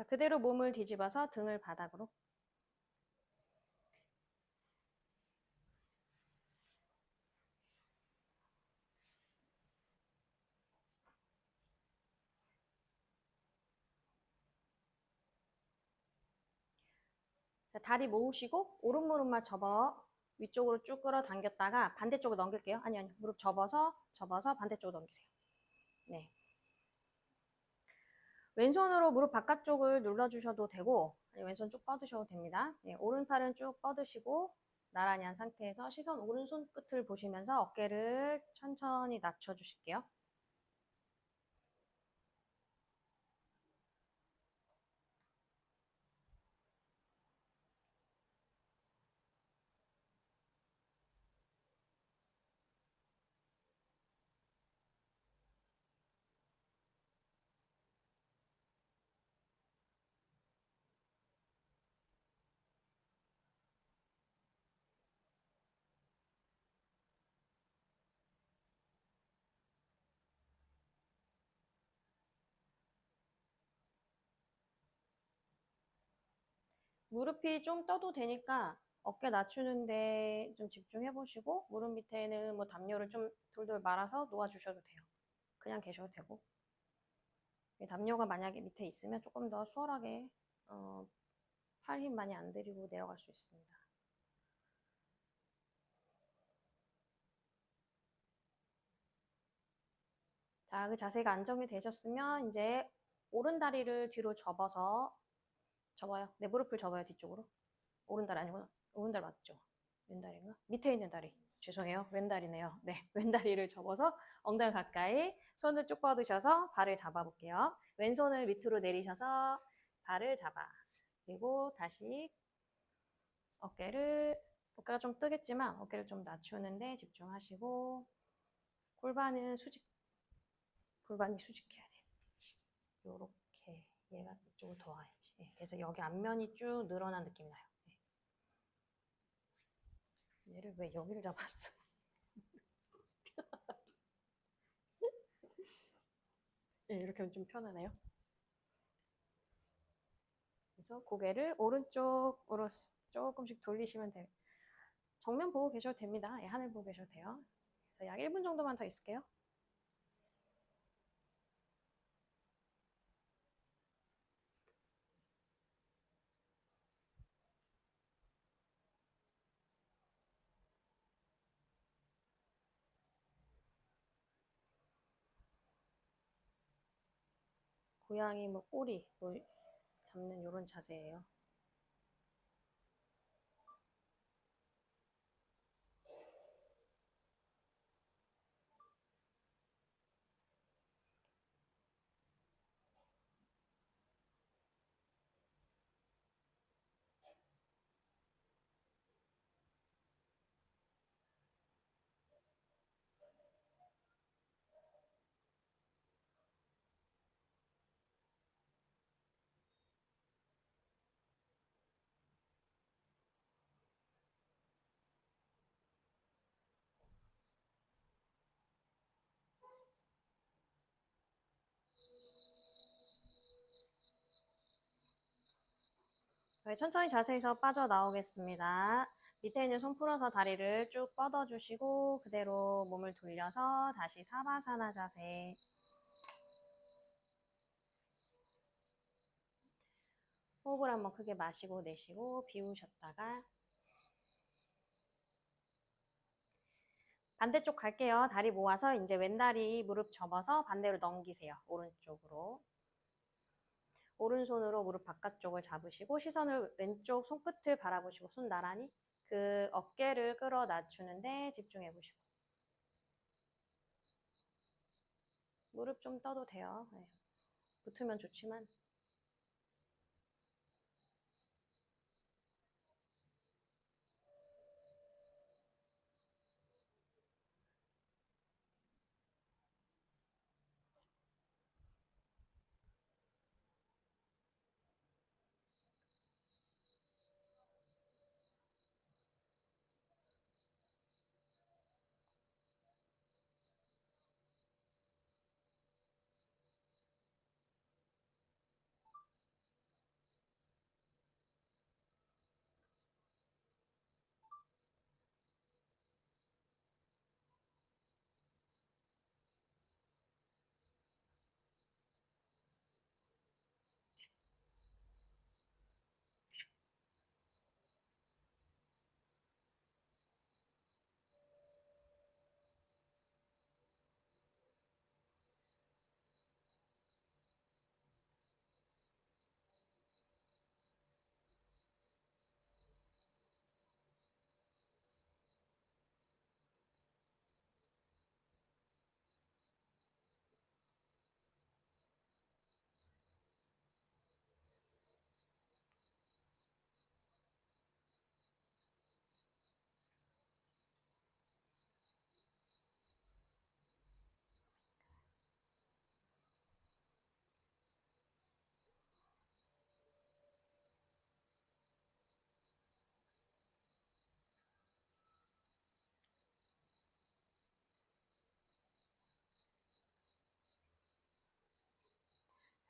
자, 그대로 몸을 뒤집어서 등을 바닥으로. 자, 다리 모으시고 오른 무릎만 접어 위쪽으로 쭉 끌어당겼다가 반대쪽으로 넘길게요. 아니, 무릎 접어서 반대쪽으로 넘기세요. 네. 왼손으로 무릎 바깥쪽을 눌러주셔도 되고 왼손 쭉 뻗으셔도 됩니다. 네, 오른팔은 쭉 뻗으시고 나란히 한 상태에서 시선 오른손 끝을 보시면서 어깨를 천천히 낮춰주실게요. 무릎이 좀 떠도 되니까 어깨 낮추는데 좀 집중해 보시고 무릎 밑에는 뭐 담요를 좀 돌돌 말아서 놓아주셔도 돼요. 그냥 계셔도 되고 담요가 만약에 밑에 있으면 조금 더 수월하게 팔 힘 많이 안 들이고 내려갈 수 있습니다. 자, 그 자세가 안정이 되셨으면 이제 오른 다리를 뒤로 접어요. 네, 무릎을 접어요, 뒤쪽으로. 오른 다리 아니구나. 오른 다리 맞죠? 왼다리인가? 밑에 있는 다리. 죄송해요. 왼다리네요. 네, 왼다리를 접어서 엉덩이 가까이 손을 쭉 뻗으셔서 발을 잡아볼게요. 왼손을 밑으로 내리셔서 발을 잡아. 그리고 다시 어깨가 좀 뜨겠지만 어깨를 좀 낮추는데 집중하시고 골반이 수직해야 돼. 요렇게 얘가 이쪽으로 더 와야지. 네, 그래서 여기 앞면이 쭉 늘어난 느낌이 나요. 네. 얘를 왜 여기를 잡았어? 네, 이렇게 하면 좀 편하네요. 그래서 고개를 오른쪽으로 조금씩 돌리시면 돼요. 정면 보고 계셔도 됩니다. 예, 하늘 보고 계셔도 돼요. 그래서 약 1분 정도만 더 있을게요. 고양이 뭐 꼬리 뭐 잡는 이런 자세예요. 네, 천천히 자세에서 빠져나오겠습니다. 밑에 있는 손 풀어서 다리를 쭉 뻗어주시고 그대로 몸을 돌려서 다시 사바사나 자세. 호흡을 한번 크게 마시고 내쉬고 비우셨다가 반대쪽 갈게요. 다리 모아서 이제 왼다리 무릎 접어서 반대로 넘기세요. 오른쪽으로. 오른손으로 무릎 바깥쪽을 잡으시고 시선을 왼쪽 손끝을 바라보시고 손 나란히 그 어깨를 끌어 낮추는데 집중해 보시고 무릎 좀 떠도 돼요. 네. 붙으면 좋지만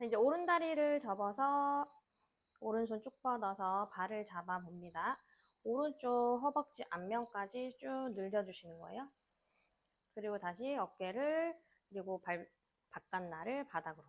이제 오른 다리를 접어서 오른손 쭉 뻗어서 발을 잡아 봅니다. 오른쪽 허벅지 앞면까지 쭉 늘려주시는 거예요. 그리고 다시 어깨를 그리고 바깥날을 바닥으로.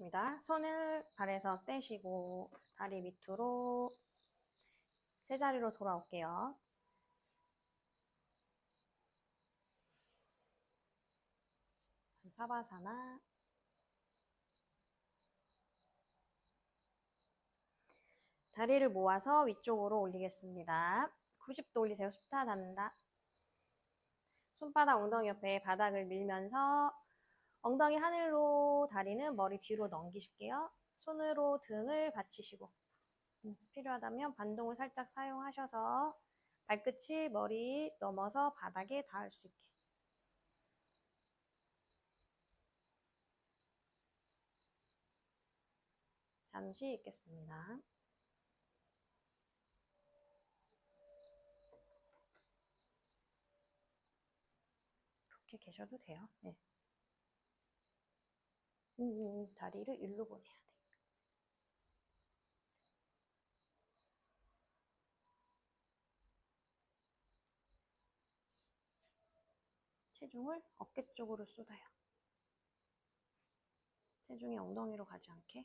좋습니다. 손을 발에서 떼시고 다리 밑으로 제자리로 돌아올게요. 사바사나. 다리를 모아서 위쪽으로 올리겠습니다. 90도 올리세요. 숲타 닿는다. 손바닥 엉덩이 옆에 바닥을 밀면서 엉덩이 하늘로, 다리는 머리 뒤로 넘기실게요. 손으로 등을 받치시고 필요하다면 반동을 살짝 사용하셔서 발끝이 머리 넘어서 바닥에 닿을 수 있게. 잠시 있겠습니다. 이렇게 계셔도 돼요. 네. 다리를 일로 보내야 돼. 체중을 어깨 쪽으로 쏟아요. 체중이 엉덩이로 가지 않게.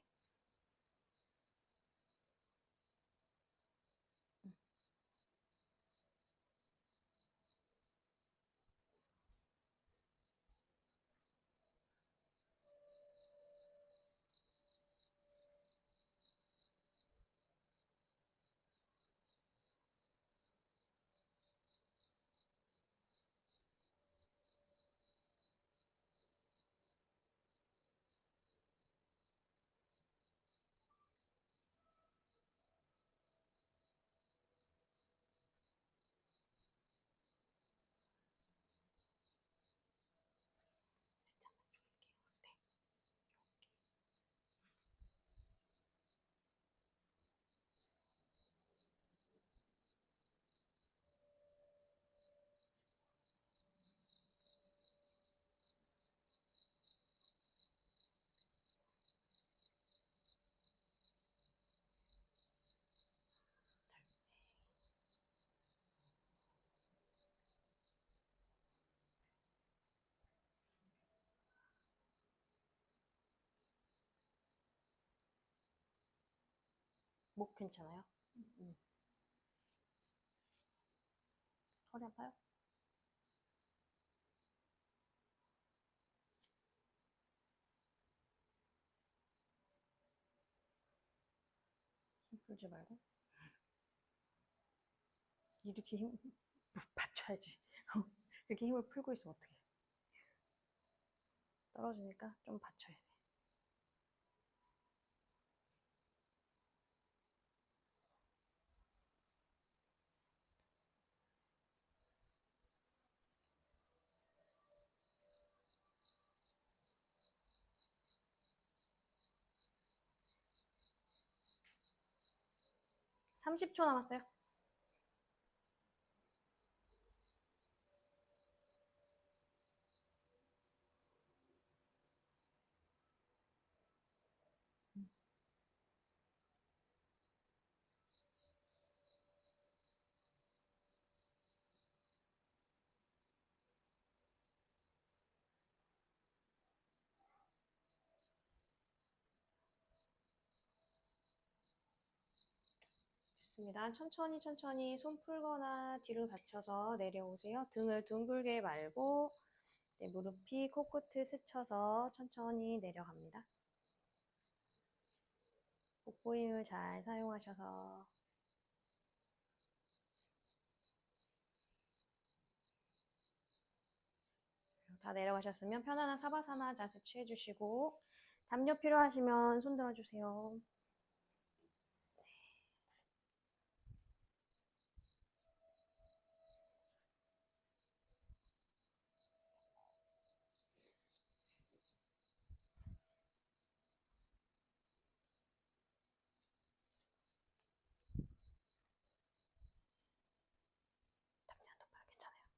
목 괜찮아요? 허리 아파요? 힘 풀지 말고. 이렇게 힘 받쳐야지. 이렇게 힘을 풀고 있으면 어떡해. 떨어지니까 좀 받쳐야 돼. (30초) 남았어요. 좋습니다. 천천히 손 풀거나 뒤로 받쳐서 내려오세요. 등을 둥글게 말고 네, 무릎이 코끝을 스쳐서 천천히 내려갑니다. 복부 힘을 잘 사용하셔서 다 내려가셨으면 편안한 사바사나 자세 취해주시고 담요 필요하시면 손 들어주세요. 담요 똑바로 괜찮아요.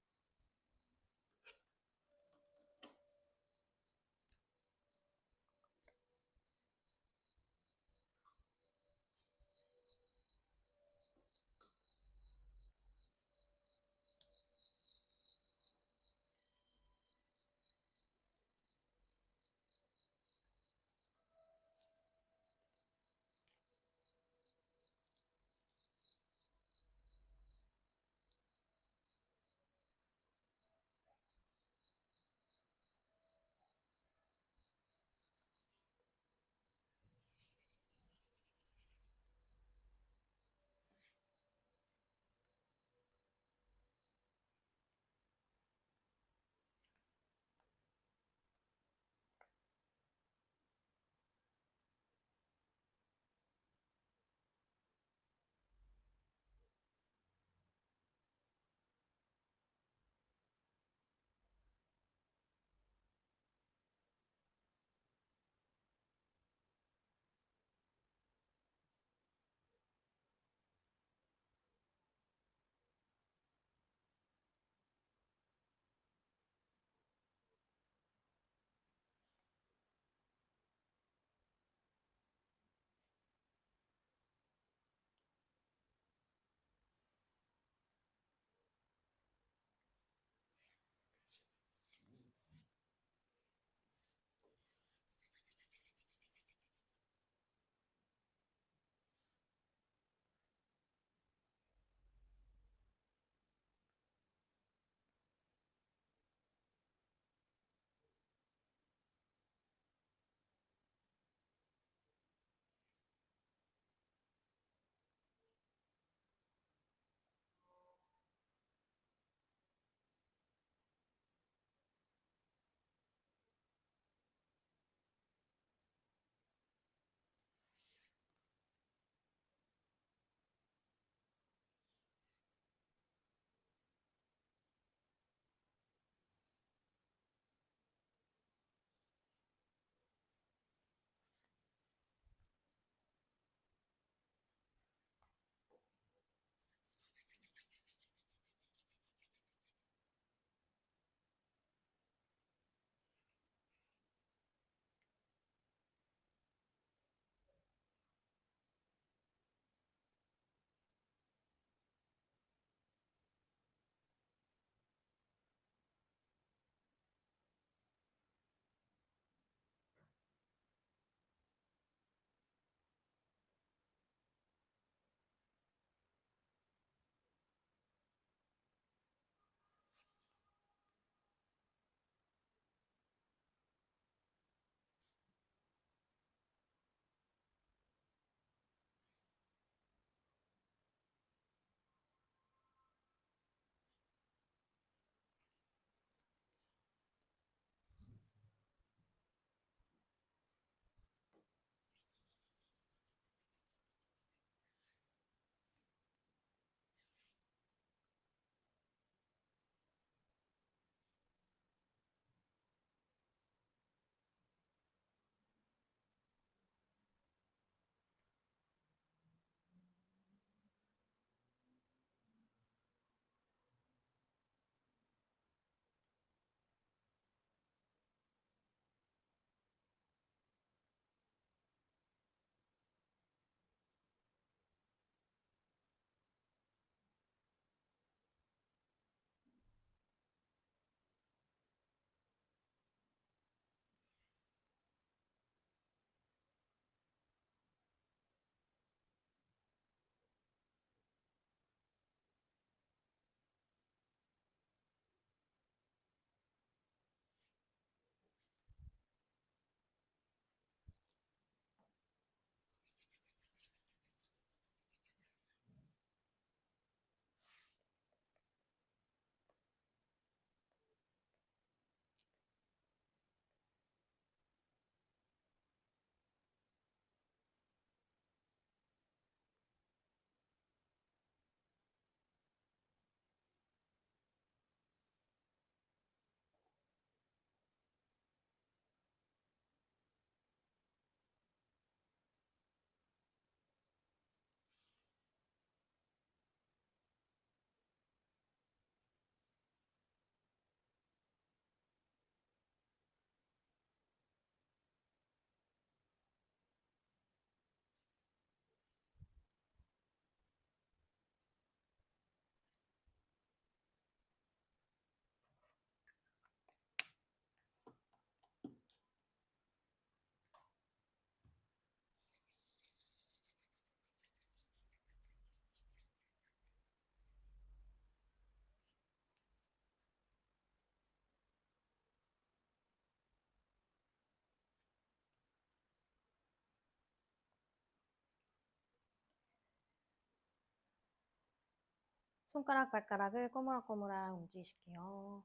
손가락, 발가락을 꼬물락꼬물락 움직이실게요.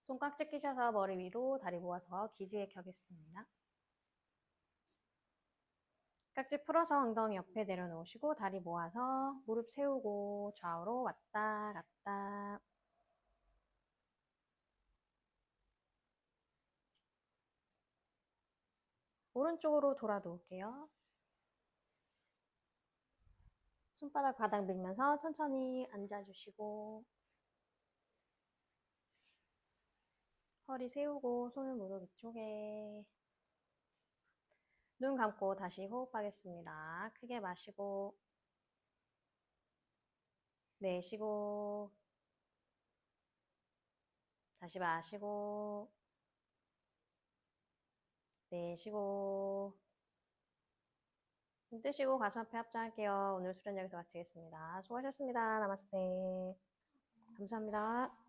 손깍지 끼셔서 머리 위로 다리 모아서 기지개 켜겠습니다. 깍지 풀어서 엉덩이 옆에 내려놓으시고 다리 모아서 무릎 세우고 좌우로 왔다 갔다. 오른쪽으로 돌아 놓을게요. 손바닥 바닥 밀면서 천천히 앉아주시고 허리 세우고 손을 무릎 위쪽에. 눈 감고 다시 호흡하겠습니다. 크게 마시고 내쉬고 다시 마시고 내쉬고 숨 뜨시고 가슴 앞에 합장할게요. 오늘 수련 여기서 마치겠습니다. 수고하셨습니다. 나마스테. 감사합니다.